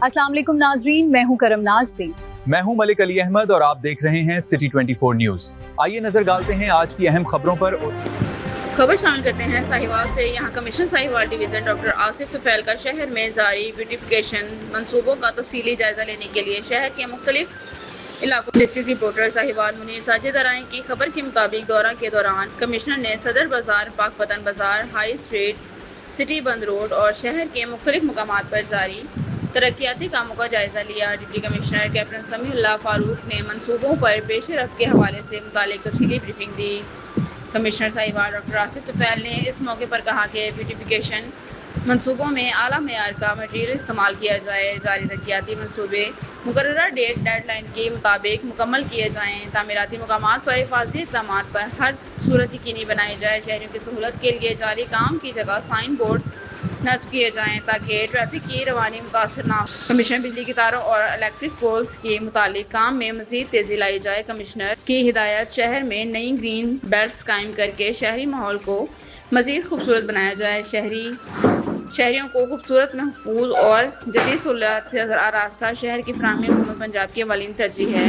अस्सलाम वालेकुम नाजरीन, मैं हूं करम नाज प्लीज। मैं हूं मलिक अली अहमद और आप देख रहे हैं सिटी 24 न्यूज। आइए नजर डालते हैं आज की अहम खबरों पर। खबर शामिल करते हैं साहिवाल से। यहाँ commissioner Sahiwal division doctor Asif Tufail का शहर में जारी ब्यूटिफिकेशन मंसूबों का तफसीली जायजा लेने के लिए शहर के मुख्तलिफ इलाकों डिस्ट्रिक्ट रिपोर्टर साहिवाल मुनीर साजिद अराई की खबर के मुताबिक दौरा के दौरान कमिश्नर ने सदर बाजार, पाकपतन बाजार, हाई स्ट्रीट, सिटी बंद रोड और शहर के मुख्तलिफ मुकामात पर जारी तरक्याती कामों का जायजा लिया। Deputy commissioner captain Samiullah Farooq ने मंसूबों पर पेश रफ्त के हवाले से मुतालिक तफसीली ब्रीफिंग दी। कमिश्नर साहिवाल डॉक्टर आसिफ तुफैल ने इस मौके पर कहा कि ब्यूटिफिकेशन मंसूबों में आला मेयार का मटीरियल इस्तेमाल किया जाए, जारी तरक्याती मंसूबे मुकर्ररा डेडलाइन के मुताबिक मुकम्मल किए जाएँ, तामीराती मकामात पर हिफाजती इक़दामात पर हर सूरत यकीनी बनाई जाए, शहरियों की सहूलत के लिए जारी काम की जगह साइन बोर्ड नस्ब किए जाएँ ताकि ट्रैफिक की रवानी मुतासर ना हो। कमिश्नर बिजली की तारों और इलेक्ट्रिक पोल्स के मुतालिक काम में मज़ीद तेज़ी लाई जाए। कमिश्नर की हिदायत शहर में नई ग्रीन बेल्ट्स कायम करके शहरी माहौल को मज़ीद खूबसूरत बनाया जाए। शहरियों को खूबसूरत, महफूज और जदीद सहूलियात से आरास्ता शहर की फराहमी हुकूमत पंजाब की अवलीन तरजीह है।